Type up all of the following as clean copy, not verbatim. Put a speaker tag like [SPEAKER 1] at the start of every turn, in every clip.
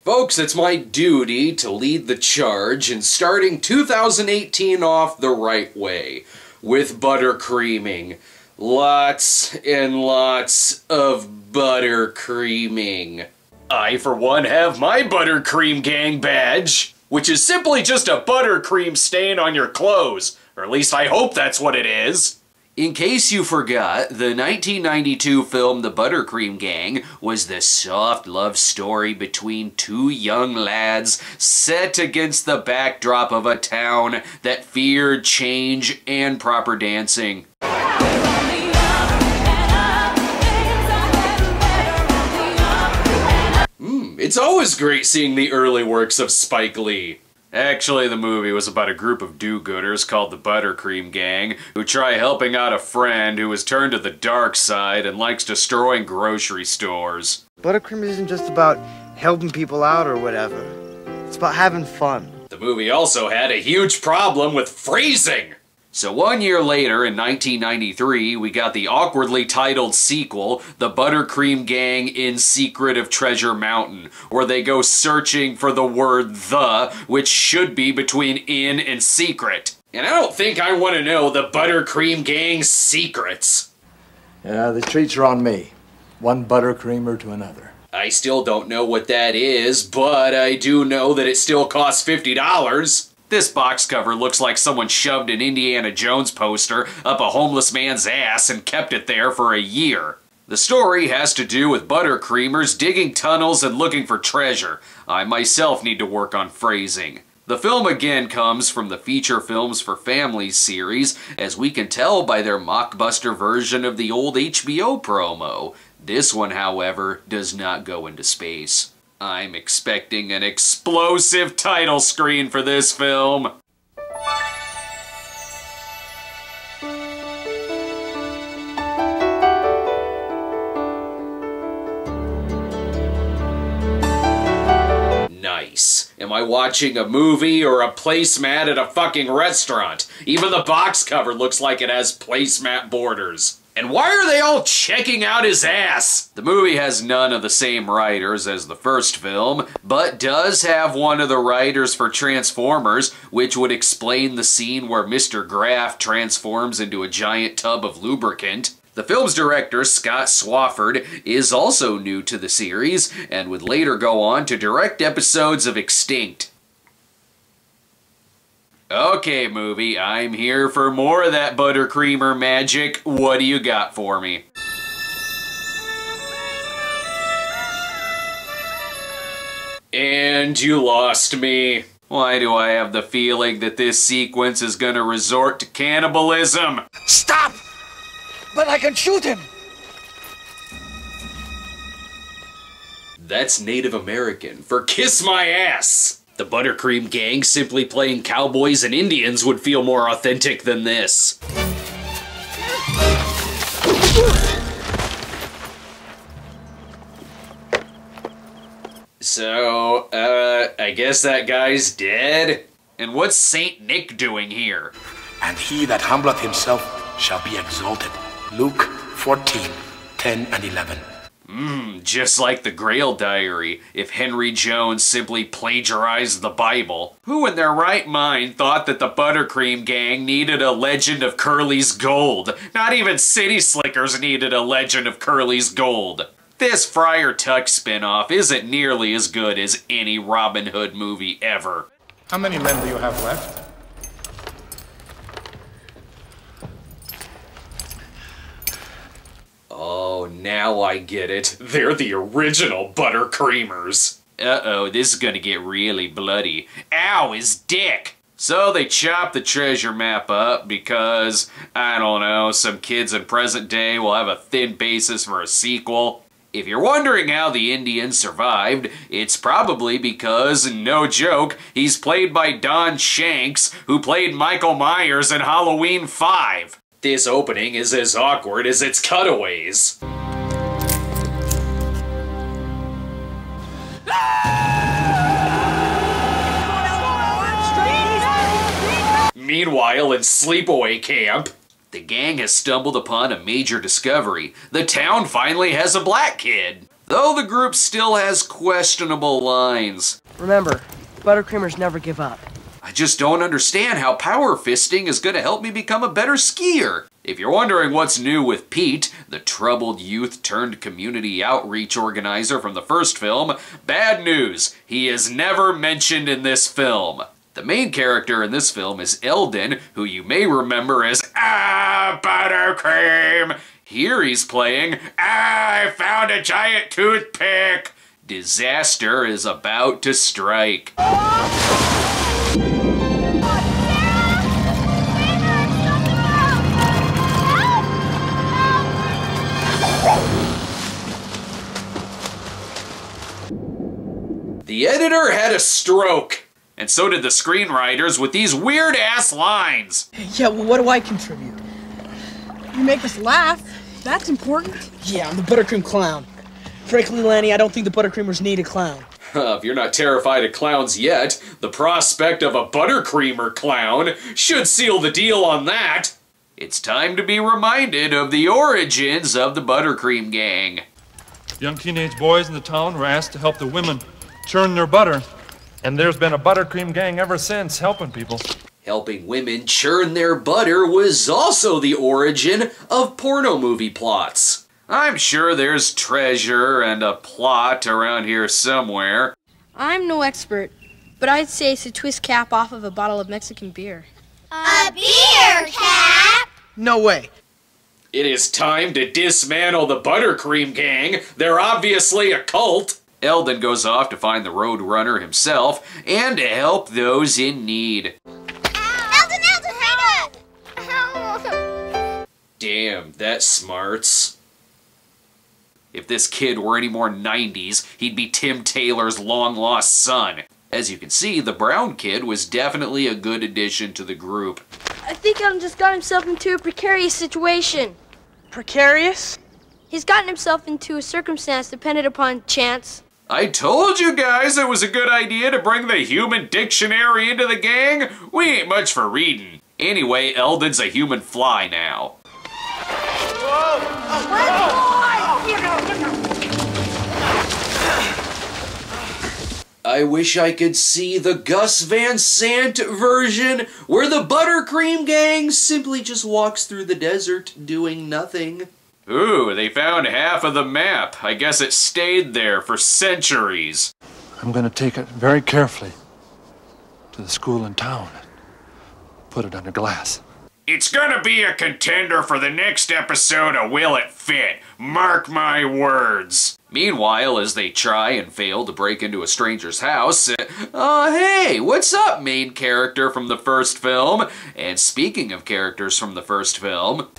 [SPEAKER 1] Folks, it's my duty to lead the charge in starting 2018 off the right way with buttercreaming. Lots and lots of buttercreaming. I, for one, have my Buttercream Gang badge, which is simply just a buttercream stain on your clothes. Or at least I hope that's what it is. In case you forgot, the 1992 film The Buttercream Gang was the soft love story between two young lads set against the backdrop of a town that feared change and proper dancing. It's always great seeing the early works of Spike Lee. Actually, the movie was about a group of do-gooders called the Buttercream Gang who try helping out a friend who has turned to the dark side and likes destroying grocery stores.
[SPEAKER 2] Buttercream isn't just about helping people out or whatever. It's about having fun.
[SPEAKER 1] The movie also had a huge problem with freezing. So 1 year later, in 1993, we got the awkwardly titled sequel, The Buttercream Gang in Secret of Treasure Mountain, where they go searching for the word "the," which should be between "in" and "secret." And I don't think I want to know the Buttercream Gang's secrets.
[SPEAKER 3] Yeah, the treats are on me. One buttercreamer to another.
[SPEAKER 1] I still don't know what that is, but I do know that it still costs $50. This box cover looks like someone shoved an Indiana Jones poster up a homeless man's ass and kept it there for a year. The story has to do with buttercreamers digging tunnels and looking for treasure. I myself need to work on phrasing. The film again comes from the Feature Films for Families series, as we can tell by their mockbuster version of the old HBO promo. This one, however, does not go into space. I'm expecting an explosive title screen for this film. Nice. Am I watching a movie or a placemat at a fucking restaurant? Even the box cover looks like it has placemat borders. And why are they all checking out his ass? The movie has none of the same writers as the first film, but does have one of the writers for Transformers, which would explain the scene where Mr. Graff transforms into a giant tub of lubricant. The film's director, Scott Swafford, is also new to the series, and would later go on to direct episodes of Extinct. Okay, movie, I'm here for more of that buttercreamer magic. What do you got for me? And you lost me. Why do I have the feeling that this sequence is gonna resort to cannibalism?
[SPEAKER 2] Stop! But I can shoot him!
[SPEAKER 1] That's Native American for kiss my ass! The Buttercream Gang simply playing cowboys and Indians would feel more authentic than this. So, I guess that guy's dead? And what's Saint Nick doing here?
[SPEAKER 4] And he that humbleth himself shall be exalted. Luke 14, 10 and 11.
[SPEAKER 1] Just like the Grail Diary, if Henry Jones simply plagiarized the Bible. Who in their right mind thought that the Buttercream Gang needed a Legend of Curly's Gold? Not even City Slickers needed a Legend of Curly's Gold. This Friar Tuck spinoff isn't nearly as good as any Robin Hood movie ever.
[SPEAKER 5] How many men do you have left?
[SPEAKER 1] Oh, now I get it. They're the original Buttercreamers. Uh-oh, this is gonna get really bloody. Ow, his dick! So they chop the treasure map up because, I don't know, some kids in present day will have a thin basis for a sequel. If you're wondering how the Indians survived, it's probably because, no joke, he's played by Don Shanks, who played Michael Myers in Halloween 5. This opening is as awkward as its cutaways. Meanwhile, in sleepaway camp, the gang has stumbled upon a major discovery. The town finally has a black kid. though the group still has questionable lines.
[SPEAKER 6] Remember, Buttercreamers never give up.
[SPEAKER 1] I just don't understand how power fisting is gonna help me become a better skier. If you're wondering what's new with Pete, the troubled youth turned community outreach organizer from the first film, bad news, he is never mentioned in this film. The main character in this film is Eldon, who you may remember as Buttercream. Here he's playing I found a giant toothpick. Disaster is about to strike. The editor had a stroke. And so did the screenwriters with these weird-ass lines.
[SPEAKER 7] Yeah, well, what do I contribute?
[SPEAKER 8] You make us laugh. That's important.
[SPEAKER 7] Yeah, I'm the Buttercream Clown. Frankly, Lanny, I don't think the Buttercreamers need a clown.
[SPEAKER 1] If you're not terrified of clowns yet, the prospect of a Buttercreamer clown should seal the deal on that. It's time to be reminded of the origins of the Buttercream Gang.
[SPEAKER 9] Young teenage boys in the town were asked to help the women churn their butter. And there's been a Buttercream Gang ever since, helping people.
[SPEAKER 1] Helping women churn their butter was also the origin of porno movie plots. I'm sure there's treasure and a plot around here somewhere.
[SPEAKER 10] I'm no expert, but I'd say it's a twist cap off of a bottle of Mexican beer.
[SPEAKER 11] A beer cap?
[SPEAKER 7] No way.
[SPEAKER 1] It is time to dismantle the Buttercream Gang. They're obviously a cult. Eldon goes off to find the Road Runner himself and to help those in need.
[SPEAKER 11] Eldon, help!
[SPEAKER 1] Damn, that smarts. If this kid were any more 90s, he'd be Tim Taylor's long-lost son. As you can see, the brown kid was definitely a good addition to the group.
[SPEAKER 10] I think Eldon just got himself into a precarious situation.
[SPEAKER 7] Precarious?
[SPEAKER 10] He's gotten himself into a circumstance dependent upon chance.
[SPEAKER 1] I told you guys it was a good idea to bring the human dictionary into the gang. We ain't much for reading. Anyway, Eldon's a human fly now.
[SPEAKER 11] Whoa!
[SPEAKER 1] I wish I could see the Gus Van Sant version where the Buttercream Gang simply just walks through the desert doing nothing. Ooh, they found half of the map. I guess it stayed there for centuries.
[SPEAKER 3] I'm going to take it very carefully to the school in town. Put it under glass.
[SPEAKER 1] It's gonna be a contender for the next episode of Will It Fit? Mark my words. Meanwhile, as they try and fail to break into a stranger's house, hey, what's up, main character from the first film? And speaking of characters from the first film...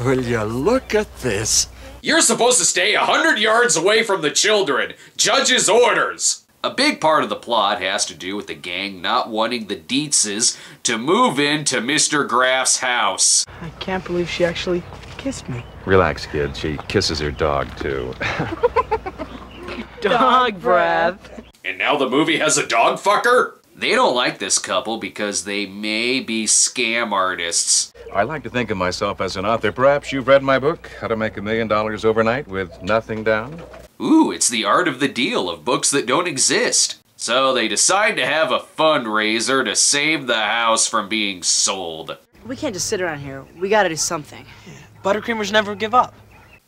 [SPEAKER 3] Will you look at this?
[SPEAKER 1] You're supposed to stay 100 yards away from the children. Judge's orders. A big part of the plot has to do with the gang not wanting the Dietzes to move into Mr. Graff's house.
[SPEAKER 7] I can't believe she actually kissed me.
[SPEAKER 12] Relax, kid. She kisses her dog, too.
[SPEAKER 7] Dog breath.
[SPEAKER 1] And now the movie has a dog fucker? They don't like this couple because they may be scam artists.
[SPEAKER 12] I like to think of myself as an author. Perhaps you've read my book, How to Make $1 Million Overnight with Nothing Down?
[SPEAKER 1] Ooh, it's the art of the deal of books that don't exist. So they decide to have a fundraiser to save the house from being sold.
[SPEAKER 6] We can't just sit around here. We gotta do something.
[SPEAKER 7] Buttercreamers never give up.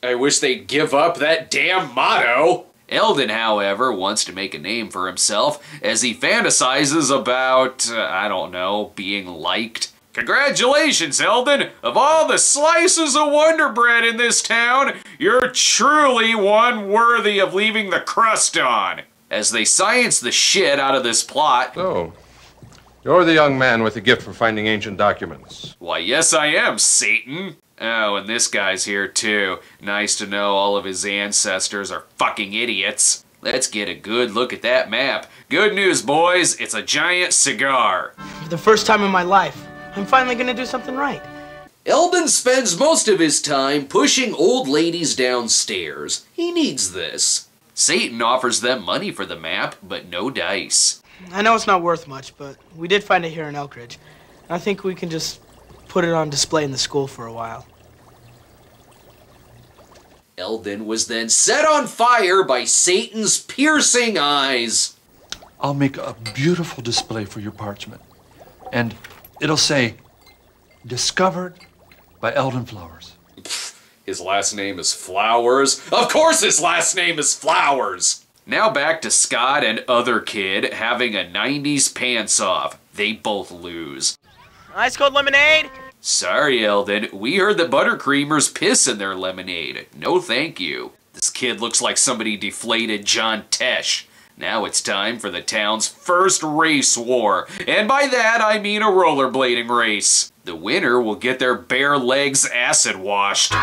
[SPEAKER 1] I wish they'd give up that damn motto. Eldon, however, wants to make a name for himself as he fantasizes about, I don't know, being liked. Congratulations, Eldon! Of all the slices of Wonder Bread in this town, you're truly one worthy of leaving the crust on. As they science the shit out of this plot...
[SPEAKER 12] Oh, you're the young man with the gift for finding ancient documents.
[SPEAKER 1] Why, yes I am, Satan. Oh, and this guy's here too. Nice to know all of his ancestors are fucking idiots. Let's get a good look at that map. Good news, boys, it's a giant cigar.
[SPEAKER 7] For the first time in my life, I'm finally gonna do something right.
[SPEAKER 1] Eldon spends most of his time pushing old ladies downstairs. He needs this. Satan offers them money for the map, but no dice.
[SPEAKER 7] I know it's not worth much, but we did find it here in Elkridge. I think we can just put it on display in the school for a while.
[SPEAKER 1] Eldon was then set on fire by Satan's piercing eyes.
[SPEAKER 3] I'll make a beautiful display for your parchment. And it'll say, discovered by Eldon Flowers.
[SPEAKER 1] His last name is Flowers. Of course his last name is Flowers! Now back to Scott and other kid having a 90s pants off. They both lose.
[SPEAKER 6] Ice cold lemonade?
[SPEAKER 1] Sorry, Eldon. We heard that Buttercreamers piss in their lemonade. No thank you. This kid looks like somebody deflated John Tesh. Now it's time for the town's first race war. And by that, I mean a rollerblading race. The winner will get their bare legs acid washed.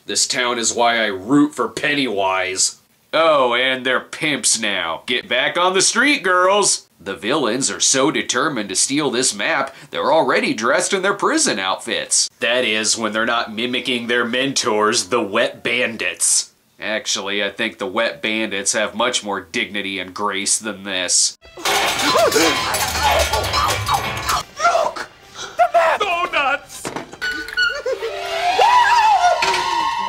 [SPEAKER 1] This town is why I root for Pennywise. Oh, and they're pimps now. Get back on the street, girls! The villains are so determined to steal this map, they're already dressed in their prison outfits. That is, when they're not mimicking their mentors, the Wet Bandits. Actually, I think the Wet Bandits have much more dignity and grace than this.
[SPEAKER 9] Look! The map! Go nuts!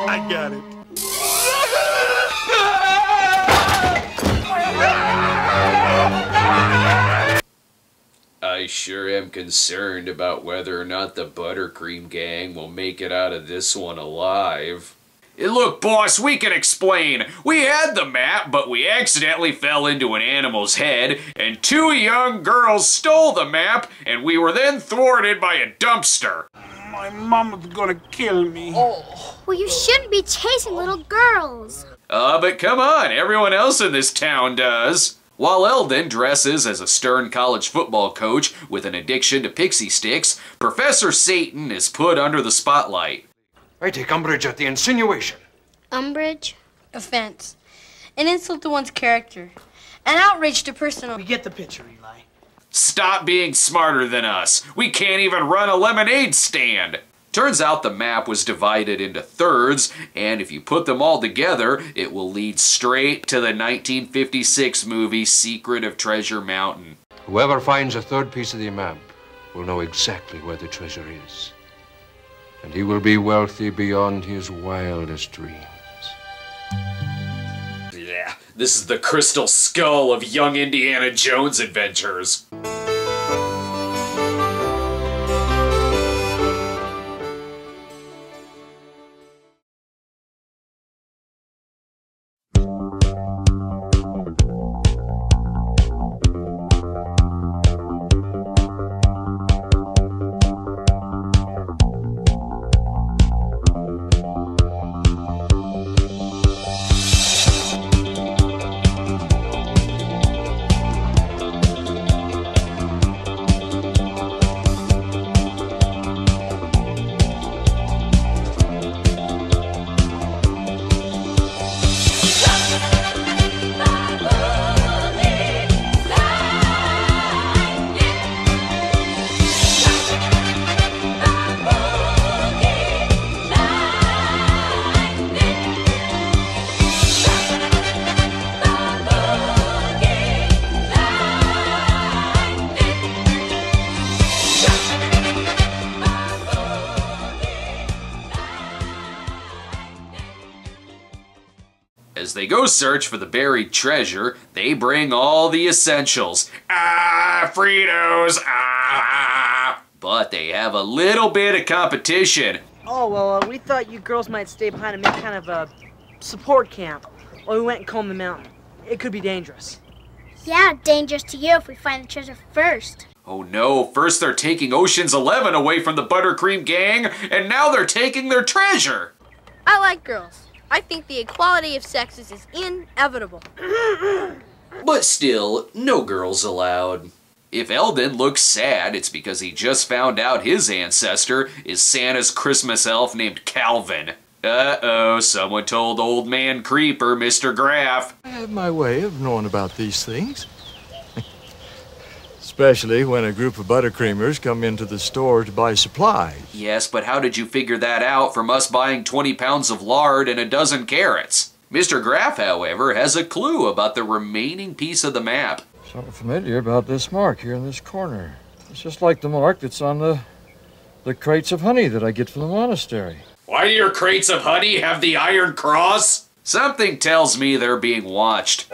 [SPEAKER 9] I got it.
[SPEAKER 1] I sure am concerned about whether or not the Buttercream Gang will make it out of this one alive. Look, boss, we can explain. We had the map, but we accidentally fell into an animal's head, and 2 young girls stole the map, and we were then thwarted by a dumpster.
[SPEAKER 13] My mama's gonna kill me.
[SPEAKER 11] Oh. Well, you shouldn't be chasing little girls.
[SPEAKER 1] But come on, everyone else in this town does. While Eldon dresses as a stern college football coach with an addiction to pixie sticks, Professor Satan is put under the spotlight.
[SPEAKER 14] I take umbrage at the insinuation.
[SPEAKER 10] Umbrage? Offense. An insult to one's character. An outrage to personal...
[SPEAKER 7] We get the picture, Eli.
[SPEAKER 1] Stop being smarter than us. We can't even run a lemonade stand. Turns out the map was divided into thirds, and if you put them all together, it will lead straight to the 1956 movie Secret of Treasure Mountain.
[SPEAKER 14] Whoever finds a third piece of the map will know exactly where the treasure is. And he will be wealthy beyond his wildest dreams.
[SPEAKER 1] Yeah, this is the crystal skull of young Indiana Jones adventures. As they go search for the buried treasure, they bring all the essentials. Fritos! But they have a little bit of competition.
[SPEAKER 6] Oh, well, we thought you girls might stay behind and make kind of a support camp while we went and combed the mountain. It could be dangerous.
[SPEAKER 11] Yeah, dangerous to you if we find the treasure first.
[SPEAKER 1] Oh no, first they're taking Ocean's 11 away from the Buttercream Gang, and now they're taking their treasure.
[SPEAKER 10] I like girls. I think the equality of sexes is inevitable.
[SPEAKER 1] But still, no girls allowed. If Eldon looks sad, it's because he just found out his ancestor is Santa's Christmas elf named Calvin. Uh-oh, someone told Old Man Creeper, Mr. Graff.
[SPEAKER 15] I have my way of knowing about these things. Especially when a group of Buttercreamers come into the store to buy supplies.
[SPEAKER 1] Yes, but how did you figure that out from us buying 20 pounds of lard and a dozen carrots? Mr. Graff, however, has a clue about the remaining piece of the map.
[SPEAKER 15] Something familiar about this mark here in this corner. It's just like the mark that's on the crates of honey that I get from the monastery.
[SPEAKER 1] Why do your crates of honey have the Iron Cross? Something tells me they're being watched.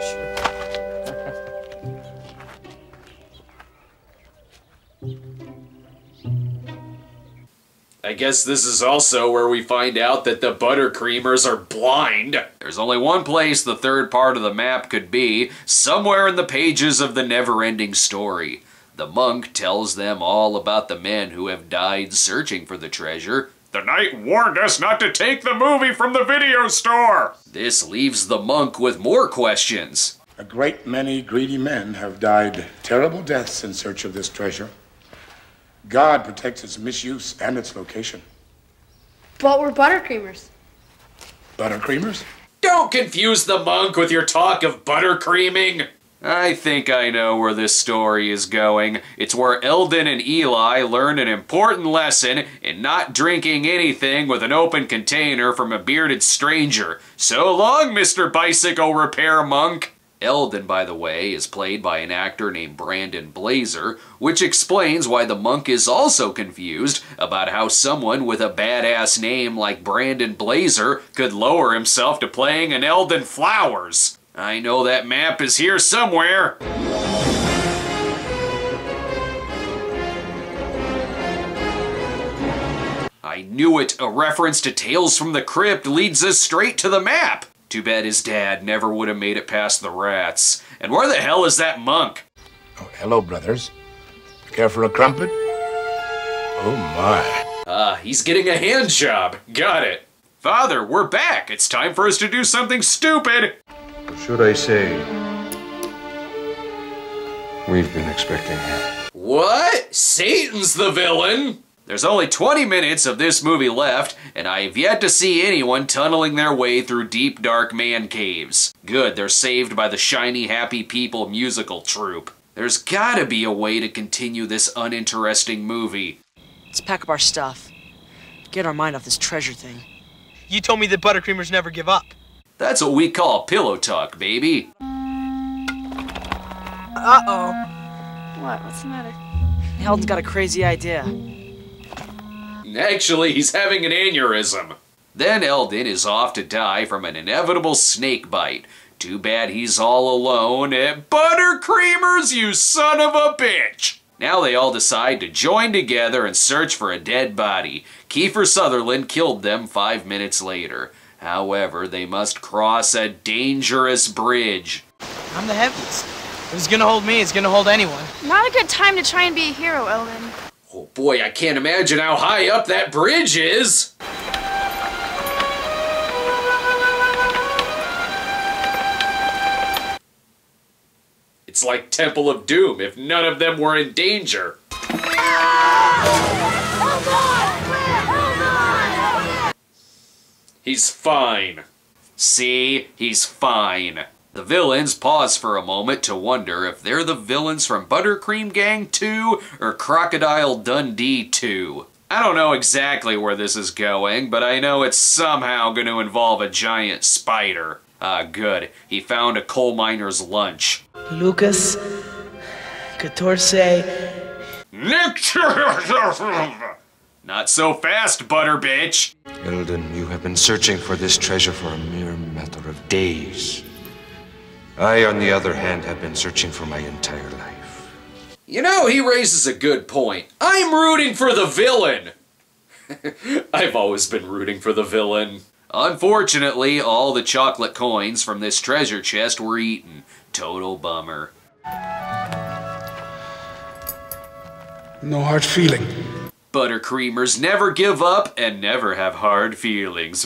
[SPEAKER 1] I guess this is also where we find out that the Buttercreamers are blind. There's only one place the third part of the map could be, somewhere in the pages of the never-ending story. The monk tells them all about the men who have died searching for the treasure. The knight warned us not to take the movie from the video store! This leaves the monk with more questions.
[SPEAKER 4] A great many greedy men have died terrible deaths in search of this treasure. God protects its misuse and its location.
[SPEAKER 10] But we're Buttercreamers.
[SPEAKER 4] Buttercreamers?
[SPEAKER 1] Don't confuse the monk with your talk of buttercreaming! I think I know where this story is going. It's where Eldon and Eli learn an important lesson in not drinking anything with an open container from a bearded stranger. So long, Mr. Bicycle Repair Monk! Eldon, by the way, is played by an actor named Brandon Blazer, which explains why the monk is also confused about how someone with a badass name like Brandon Blazer could lower himself to playing an Eldon Flowers. I know that map is here somewhere. I knew it. A reference to Tales from the Crypt leads us straight to the map. Too bad his dad never would have made it past the rats. And where the hell is that monk?
[SPEAKER 4] Oh, hello, brothers. Care for a crumpet? Oh, my.
[SPEAKER 1] He's getting a hand job. Got it. Father, we're back. It's time for us to do something stupid.
[SPEAKER 14] Or should I say, we've been expecting him.
[SPEAKER 1] What? Satan's the villain? There's only 20 minutes of this movie left, and I have yet to see anyone tunneling their way through deep, dark man caves. Good, they're saved by the Shiny Happy People musical troupe. There's gotta be a way to continue this uninteresting movie.
[SPEAKER 6] Let's pack up our stuff. Get our mind off this treasure thing.
[SPEAKER 7] You told me that Buttercreamers never give up.
[SPEAKER 1] That's what we call pillow talk, baby.
[SPEAKER 6] Uh-oh.
[SPEAKER 8] What? What's the matter?
[SPEAKER 6] Eldon's got a crazy idea.
[SPEAKER 1] Actually, he's having an aneurysm. Then Eldon is off to die from an inevitable snake bite. Too bad he's all alone. Buttercreamers, you son of a bitch! Now they all decide to join together and search for a dead body. Kiefer Sutherland killed them 5 minutes later. However, they must cross a dangerous bridge.
[SPEAKER 7] I'm the heaviest. If it's gonna hold me, it's gonna hold anyone.
[SPEAKER 8] Not a good time to try and be a hero, Eldon.
[SPEAKER 1] Oh boy, I can't imagine how high up that bridge is! It's like Temple of Doom if none of them were in danger. He's fine. See? He's fine. The villains pause for a moment to wonder if they're the villains from Buttercream Gang 2 or Crocodile Dundee 2. I don't know exactly where this is going, but I know it's somehow going to involve a giant spider. Ah, good. He found a coal miner's lunch.
[SPEAKER 7] Lucas, Catorce.
[SPEAKER 1] Not so fast, Butterbitch.
[SPEAKER 14] Eldon, you have been searching for this treasure for a mere matter of days. I, on the other hand, have been searching for my entire life.
[SPEAKER 1] You know, he raises a good point. I'm rooting for the villain! I've always been rooting for the villain. Unfortunately, all the chocolate coins from this treasure chest were eaten. Total bummer.
[SPEAKER 4] No hard feeling.
[SPEAKER 1] Buttercreamers never give up and never have hard feelings.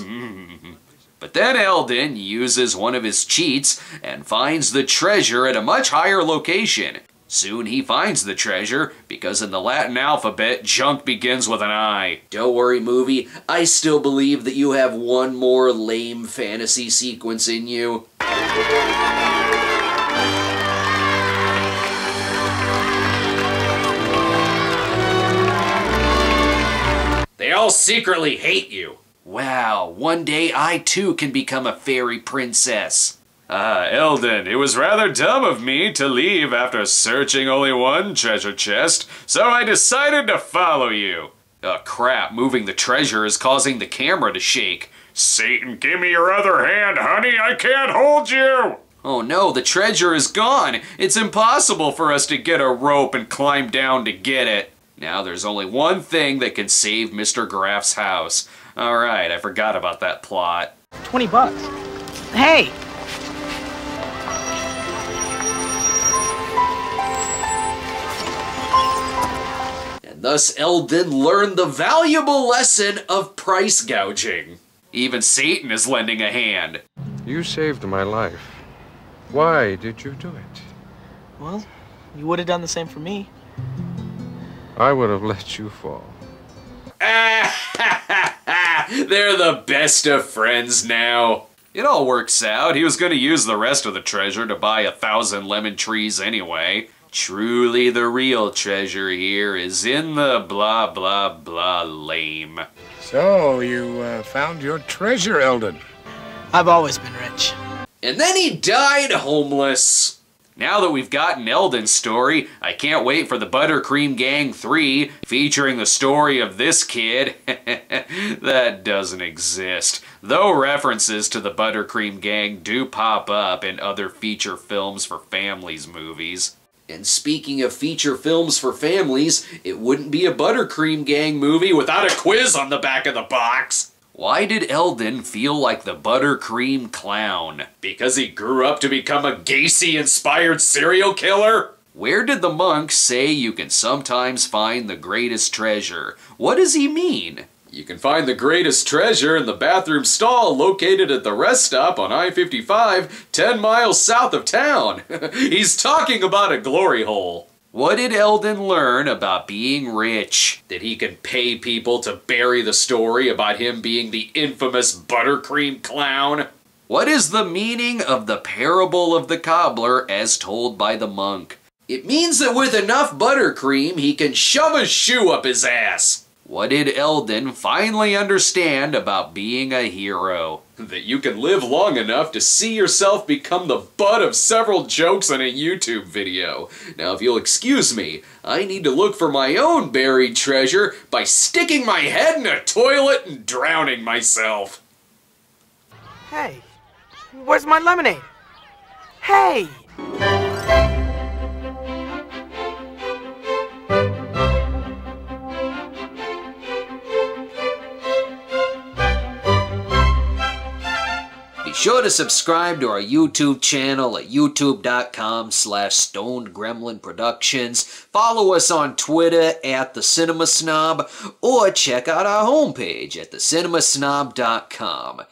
[SPEAKER 1] But then Eldon uses one of his cheats and finds the treasure at a much higher location. Soon he finds the treasure, because in the Latin alphabet, junk begins with an I. Don't worry, movie. I still believe that you have one more lame fantasy sequence in you. They all secretly hate you. Wow, one day I too can become a fairy princess. Eldon, it was rather dumb of me to leave after searching only one treasure chest, so I decided to follow you. Crap, moving the treasure is causing the camera to shake. Satan, give me your other hand, honey, I can't hold you! Oh no, the treasure is gone. It's impossible for us to get a rope and climb down to get it. Now there's only one thing that can save Mr. Graff's house. Alright, I forgot about that plot.
[SPEAKER 7] $20. Hey!
[SPEAKER 1] And thus Eldon learned the valuable lesson of price gouging. Even Satan is lending a hand.
[SPEAKER 14] You saved my life. Why did you do it?
[SPEAKER 7] Well, you would have done the same for me.
[SPEAKER 14] I would have let you fall.
[SPEAKER 1] They're the best of friends now. It all works out. He was going to use the rest of the treasure to buy 1,000 lemon trees anyway. Truly the real treasure here is in the blah blah blah lame.
[SPEAKER 4] So, you found your treasure, Eldon.
[SPEAKER 7] I've always been rich.
[SPEAKER 1] And then he died homeless. Now that we've gotten Eldon's story, I can't wait for the Buttercream Gang 3, featuring the story of this kid. That doesn't exist, though references to the Buttercream Gang do pop up in other feature films for families movies. And speaking of feature films for families, it wouldn't be a Buttercream Gang movie without a quiz on the back of the box. Why did Eldon feel like the Buttercream Clown? Because he grew up to become a Gacy-inspired serial killer? Where did the monk say you can sometimes find the greatest treasure? What does he mean? You can find the greatest treasure in the bathroom stall located at the rest stop on I-55, 10 miles south of town. He's talking about a glory hole. What did Eldon learn about being rich? That he could pay people to bury the story about him being the infamous Buttercream Clown? What is the meaning of the parable of the cobbler as told by the monk? It means that with enough buttercream, he can shove a shoe up his ass. What did Eldon finally understand about being a hero? That you can live long enough to see yourself become the butt of several jokes in a YouTube video. Now, if you'll excuse me, I need to look for my own buried treasure by sticking my head in a toilet and drowning myself.
[SPEAKER 6] Hey, where's my lemonade? Hey!
[SPEAKER 1] Be sure to subscribe to our YouTube channel at youtube.com/stonedgremlinproductions. Follow us on Twitter at the Cinema Snob, or check out our homepage at thecinemasnob.com.